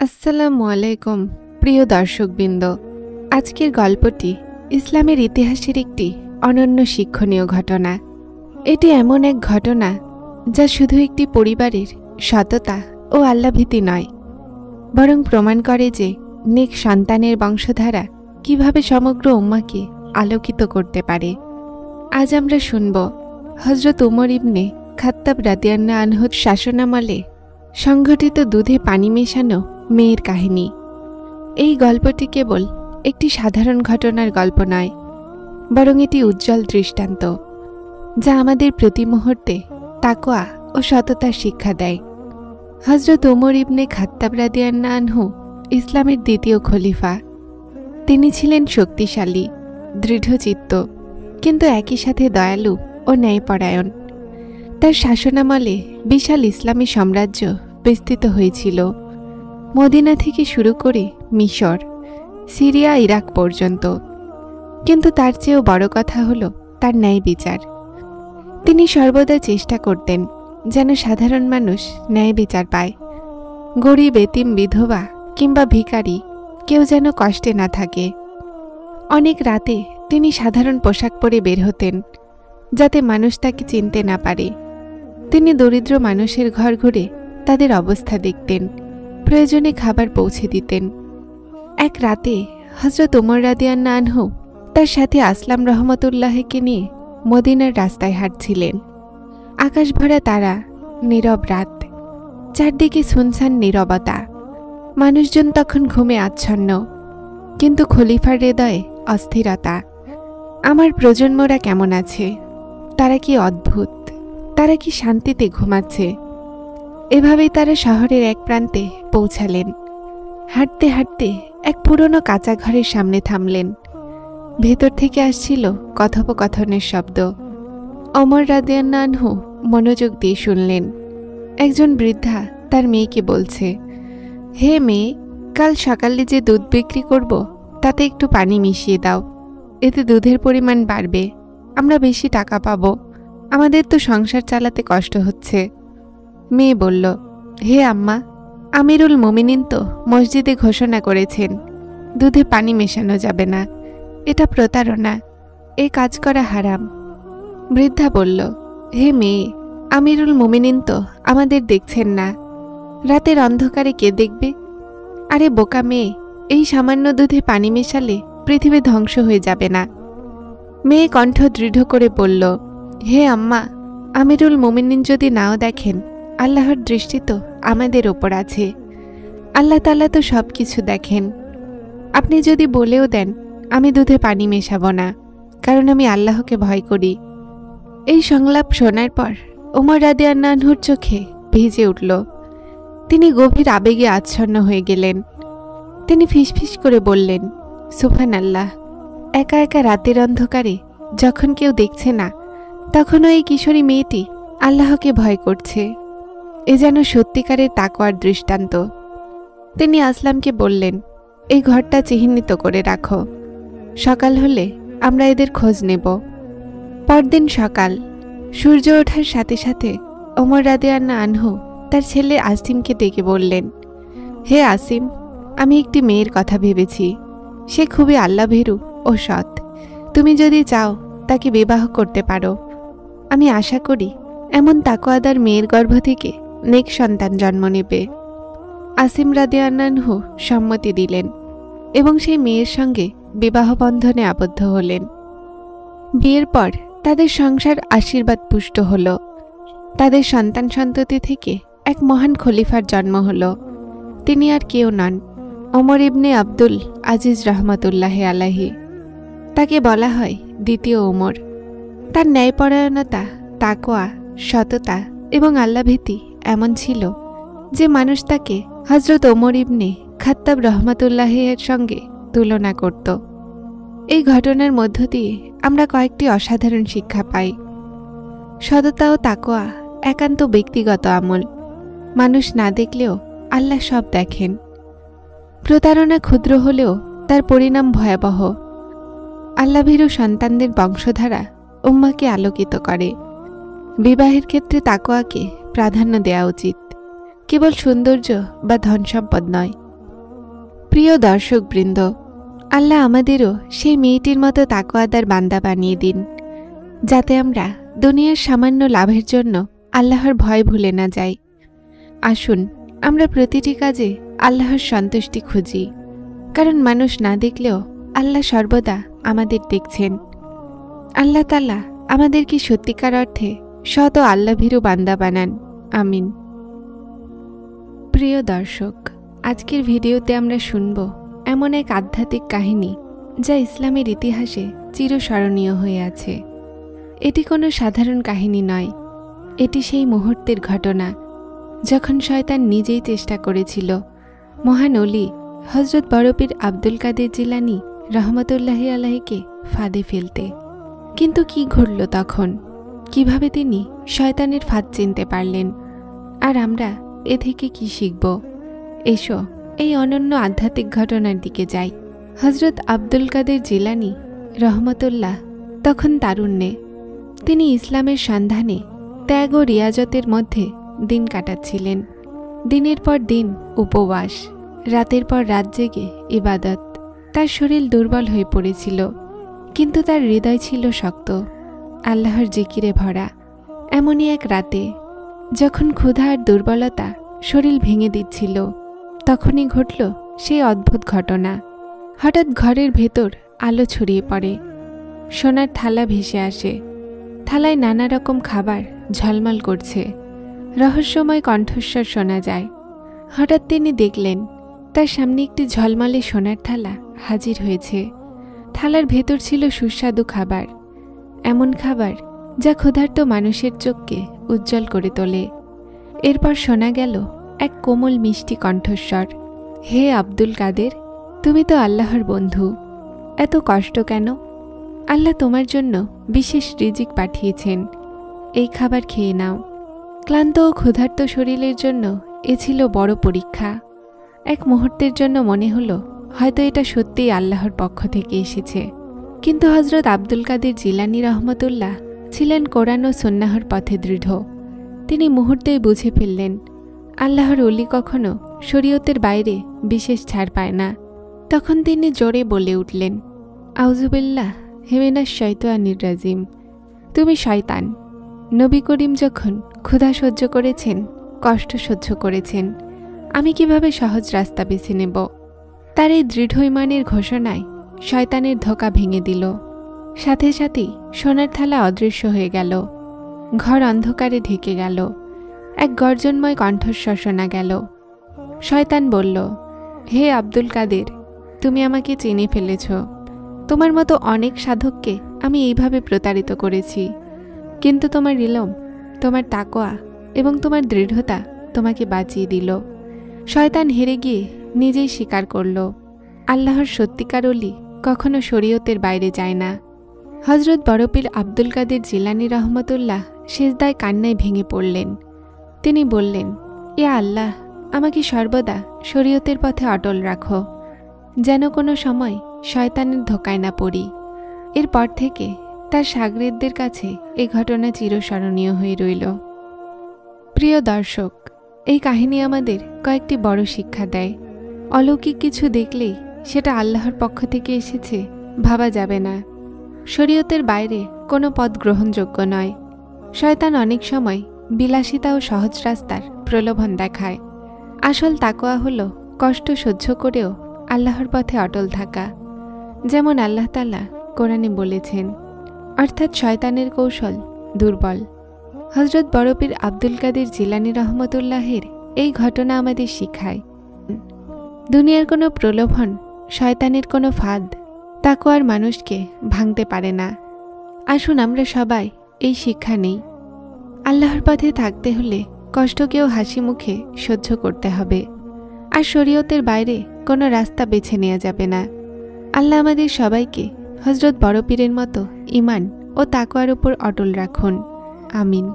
আসসালামু আলাইকুম প্রিয় দর্শকবৃন্দ। আজকের গল্পটি ইসলামের ইতিহাসের একটি অনন্য শিক্ষণীয় ঘটনা। এটি এমন এক ঘটনা যা শুধু একটি পরিবারের সততা ও আল্লাভীতি নয়, বরং প্রমাণ করে যে নেক সন্তানের বংশধারা কিভাবে সমগ্র উম্মাহকে আলোকিত করতে পারে। আজ আমরা শুনব হযরত উমর ইবনে খাত্তাব রাদিয়াল্লাহু আনহুর শাসনামলে সংঘটিত দুধে পানি মেশানো মেয়ের কাহিনী। এই গল্পটি কেবল একটি সাধারণ ঘটনার গল্প নয়, বরং এটি উজ্জ্বল দৃষ্টান্ত যা আমাদের প্রতি মুহূর্তে তাকওয়া ও সততার শিক্ষা দেয়। হযরত উমর ইবনে খাত্তাব রাদিয়াল্লাহু আনহু ইসলামের দ্বিতীয় খলিফা। তিনি ছিলেন শক্তিশালী, দৃঢ়চিত্ত, কিন্তু একই সাথে দয়ালু ও ন্যায়পরায়ণ। তার শাসনামলে বিশাল ইসলামী সাম্রাজ্য বিস্তৃত হয়েছিল, মদিনা থেকে শুরু করে মিশর, সিরিয়া, ইরাক পর্যন্ত। কিন্তু তার চেয়েও বড় কথা হলো তার ন্যায় বিচার। তিনি সর্বদা চেষ্টা করতেন যেন সাধারণ মানুষ ন্যায় বিচার পায়। গরিব, এতিম, বিধবা কিংবা ভিখারি কেউ যেন কষ্টে না থাকে। অনেক রাতে তিনি সাধারণ পোশাক পরে বের হতেন, যাতে মানুষ তাকে চিনতে না পারে। তিনি দরিদ্র মানুষের ঘর ঘুরে তাদের অবস্থা দেখতেন, প্রয়োজনে খাবার পৌঁছে দিতেন। এক রাতে হযরত উমর রাদিয়াল্লাহু আনহু তার সাথে আসলাম রহমতুল্লাহকে নিয়ে মদিনার রাস্তায় হাঁটছিলেন। আকাশ ভরা তারা, নীরব রাত, চারদিকে সুনসান নীরবতা। মানুষজন তখন ঘুমে আচ্ছন্ন, কিন্তু খলিফার হৃদয়ে অস্থিরতা। আমার প্রজন্মরা কেমন আছে? তারা কি অদ্ভুত? তারা কি শান্তিতে ঘুমাচ্ছে? এভাবেই তারা শহরের এক প্রান্তে পৌঁছালেন। হাঁটতে হাঁটতে এক পুরনো কাঁচা ঘরের সামনে থামলেন। ভেতর থেকে আসছিল কথোপকথনের শব্দ। ওমর রাদিয়াল্লাহু আনহু মনোযোগ দিয়ে শুনলেন। একজন বৃদ্ধা তার মেয়েকে বলছে, হে মেয়ে, কাল সকালে যে দুধ বিক্রি করব তাতে একটু পানি মিশিয়ে দাও। এতে দুধের পরিমাণ বাড়বে, আমরা বেশি টাকা পাব। আমাদের তো সংসার চালাতে কষ্ট হচ্ছে। মেয়ে বলল, হে আম্মা, আমিরুল মুমিনিন তো মসজিদে ঘোষণা করেছেন দুধে পানি মেশানো যাবে না। এটা প্রতারণা, এই কাজ করা হারাম। বৃদ্ধা বলল, হে মেয়ে, আমিরুল মুমিনিন তো আমাদের দেখছেন না, রাতের অন্ধকারে কে দেখবে? আরে বোকা মেয়ে, এই সামান্য দুধে পানি মেশালে পৃথিবী ধ্বংস হয়ে যাবে না। মেয়ে কণ্ঠ দৃঢ় করে বলল, হে আম্মা, আমিরুল মুমিনিন যদি নাও দেখেন, আল্লাহর দৃষ্টি তো আমাদের ওপর আছে। আল্লাহ তাআলা তো সব কিছু দেখেন। আপনি যদি বলেও দেন আমি দুধে পানি মেশাবো না, কারণ আমি আল্লাহকে ভয় করি। এই সংলাপ শোনার পর ওমর রাদিয়াল্লাহু আনহুর চোখে ভিজে উঠল। তিনি গভীর আবেগে আচ্ছন্ন হয়ে গেলেন। তিনি ফিসফিস করে বললেন, সুবহানাল্লাহ, একা একা রাতের অন্ধকারে যখন কেউ দেখছে না, তখনও এই কিশোরী মেয়েটি আল্লাহকে ভয় করছে। এ যেন সত্যিকারের তাকওয়ার দৃষ্টান্ত। তিনি আসলামকে বললেন, এই ঘরটা চিহ্নিত করে রাখো, সকাল হলে আমরা এদের খোঁজ নেব। পরদিন সকাল, সূর্য ওঠার সাথে সাথে ওমর রাদিয়াল্লাহু আনহু তার ছেলে আসিমকে ডেকে বললেন, হে আসিম, আমি একটি মেয়ের কথা ভেবেছি। সে খুবই আল্লাহভীরু ও সৎ। তুমি যদি চাও তাকে বিবাহ করতে পারো। আমি আশা করি এমন তাকওয়াদার মেয়ের গর্ভ থেকে নেক সন্তান জন্ম নেবে। আসিম রাদিয়াল্লাহু আনহু সম্মতি দিলেন এবং সেই মেয়ের সঙ্গে বিবাহ বন্ধনে আবদ্ধ হলেন। বিয়ের পর তাদের সংসার আশীর্বাদ পুষ্ট হল। তাদের সন্তান সন্ততি থেকে এক মহান খলিফার জন্ম হল। তিনি আর কেউ নন, ওমর ইবনে আব্দুল আজিজ রহমতুল্লাহি আলাইহি। তাকে বলা হয় দ্বিতীয় ওমর। তার ন্যায়পরায়ণতা, তাকওয়া, সততা এবং আল্লাহভীতি এমন ছিল যে মানুষ তাকে হযরত ওমর ইবনে খাত্তাব রহমতুল্লাহি এর সঙ্গে তুলনা করত। এই ঘটনার মধ্য দিয়ে আমরা কয়েকটি অসাধারণ শিক্ষা পাই। সততা ও তাকওয়া একান্ত ব্যক্তিগত আমল। মানুষ না দেখলেও আল্লাহ সব দেখেন। প্রতারণা ক্ষুদ্র হলেও তার পরিণাম ভয়াবহ। আল্লাহভীরু সন্তানদের বংশধারা উম্মাহকে আলোকিত করে। বিবাহের ক্ষেত্রে তাকওয়াকে প্রাধান্য দেওয়া উচিত। কেবল সৌন্দর্য বা ধন সম্পদ নয়, প্রিয় দর্শকবৃন্দ, আল্লাহ আমাদেরও সেই মেয়েটির মতো তাকওয়াদার বান্দা বানিয়ে দিন, যাতে আমরা দুনিয়ার সামান্য লাভের জন্য আল্লাহর ভয় ভুলে না যাই। আসুন আমরা প্রতিটি কাজে আল্লাহর সন্তুষ্টি খুঁজি, কারণ মানুষ না দেখলেও আল্লাহ সর্বদা আমাদের দেখছেন। আল্লাহ তাআলা আমাদেরকে সত্যিকার অর্থে সৎ ও আল্লাভীরু বান্দা বানান। আমিন। প্রিয় দর্শক, আজকের ভিডিওতে আমরা শুনব এমন এক আধ্যাত্মিক কাহিনী যা ইসলামের ইতিহাসে চিরস্মরণীয় হয়ে আছে। এটি কোনো সাধারণ কাহিনী নয়, এটি সেই মুহূর্তের ঘটনা যখন শয়তান নিজেই চেষ্টা করেছিল মহান ওলি হযরত বড় পীর আব্দুল কাদের জিলানী রহমতুল্লাহি আলাইহিকে ফাঁদে ফেলতে। কিন্তু কি ঘটল তখন? কিভাবে তিনি শয়তানের ফাঁদ চিনতে পারলেন? আর আমরা এ থেকে কি শিখব? এসো এই অনন্য আধ্যাত্মিক ঘটনার দিকে যাই। হযরত আব্দুল কাদের জিলানী রহমতুল্লাহ তখন তারুণ্যে। তিনি ইসলামের সন্ধানে ত্যাগ ও রিয়াজতের মধ্যে দিন কাটাচ্ছিলেন। দিনের পর দিন উপবাস, রাতের পর রাত জেগে ইবাদত। তার শরীর দুর্বল হয়ে পড়েছিল, কিন্তু তার হৃদয় ছিল শক্ত, আল্লাহর জিকিরে ভরা। এমনই এক রাতে যখন ক্ষুধা আর দুর্বলতা শরীর ভেঙে দিচ্ছিল, তখনই ঘটল সেই অদ্ভুত ঘটনা। হঠাৎ ঘরের ভেতর আলো ছড়িয়ে পড়ে, সোনার থালা ভেসে আসে। থালায় নানা রকম খাবার ঝলমল করছে, রহস্যময় কণ্ঠস্বর শোনা যায়। হঠাৎ তিনি দেখলেন তার সামনে একটি ঝলমলে সোনার থালা হাজির হয়েছে। থালার ভেতর ছিল সুস্বাদু খাবার, এমন খাবার যা ক্ষুধার্ত মানুষের চোখকে উজ্জ্বল করে তোলে। এরপর শোনা গেল এক কোমল মিষ্টি কণ্ঠস্বর, হে আব্দুল কাদের, তুমি তো আল্লাহর বন্ধু, এত কষ্ট কেন? আল্লাহ তোমার জন্য বিশেষ রিজিক পাঠিয়েছেন, এই খাবার খেয়ে নাও। ক্লান্ত ও ক্ষুধার্ত শরীরের জন্য এ ছিল বড় পরীক্ষা। এক মুহূর্তের জন্য মনে হলো হয়তো এটা সত্যিই আল্লাহর পক্ষ থেকে এসেছে। কিন্তু হযরত আব্দুল কাদের জিলানী রহমতুল্লাহ ছিলেন কোরআন ও সুন্নাহর পথে দৃঢ়। তিনি মুহূর্তেই বুঝে ফেললেন আল্লাহর ওলি কখনো শরীয়তের বাইরে বিশেষ ছাড় পায় না। তখন তিনি জোরে বলে উঠলেন, আউযুবিল্লাহ মিনাশ শাইতানির রাজিম। তুমি শয়তান। নবী করিম যখন ক্ষুধা সহ্য করেছেন, কষ্ট সহ্য করেছেন, আমি কিভাবে সহজ রাস্তা বেছে নেব? তার এই দৃঢ় ঈমানের ঘোষণায় শয়তানের ধোঁকা ভেঙে দিল। সাথে সাথেই সোনার থালা অদৃশ্য হয়ে গেল, ঘর অন্ধকারে ঢেকে গেল। এক গর্জনময় কণ্ঠস্বর শোনা গেল। শয়তান বলল, হে আব্দুল কাদের, তুমি আমাকে চিনে ফেলেছ। তোমার মতো অনেক সাধককে আমি এইভাবে প্রতারিত করেছি, কিন্তু তোমার ইলম, তোমার তাকওয়া এবং তোমার দৃঢ়তা তোমাকে বাঁচিয়ে দিল। শয়তান হেরে গিয়ে নিজেই স্বীকার করল, আল্লাহর সত্যিকার ওলি কখনো শরীয়তের বাইরে যায় না। হযরত বড় পীর আব্দুল কাদের জিলানী রহমতুল্লাহ সিজদায় কান্নায় ভেঙে পড়লেন। তিনি বললেন, ইয়া আল্লাহ, আমাকে সর্বদা শরীয়তের পথে অটল রাখো, যেন কোনো সময় শয়তানের ধোঁকায় না পড়ি। এরপর থেকে তার শাগরেদদের কাছে এই ঘটনা চিরস্মরণীয় হয়ে রইল। প্রিয় দর্শক, এই কাহিনী আমাদের কয়েকটি বড় শিক্ষা দেয়। অলৌকিক কিছু দেখলেই সেটা আল্লাহর পক্ষ থেকে এসেছে ভাবা যাবে না। শরীয়তের বাইরে কোনো পথ গ্রহণযোগ্য নয়। শয়তান অনেক সময় বিলাসিতা ও সহজ রাস্তার প্রলোভন দেখায়। আসল তাকওয়া হলো কষ্ট সহ্য করেও আল্লাহর পথে অটল থাকা, যেমন আল্লাহ তাআলা কোরআনে বলেছেন। অর্থাৎ শয়তানের কৌশল দুর্বল। হযরত বড় পীর আব্দুল কাদের জিলানী রহমতুল্লাহের এই ঘটনা আমাদের শিখায়, দুনিয়ার কোনো প্রলোভন, শয়তানের কোনো ফাঁদ তাকওয়ার মানুষকে ভাঙতে পারে না। আসুন আমরা সবাই এই শিক্ষা নেই। আল্লাহর পথে থাকতে হলে কষ্টকেও হাসি মুখে সহ্য করতে হবে, আর শরীয়তের বাইরে কোনো রাস্তা বেছে নেওয়া যাবে না। আল্লাহ আমাদের সবাইকে হযরত বড় পীরের মতো ঈমান ও তাকওয়ার উপর অটল রাখুন। আমিন।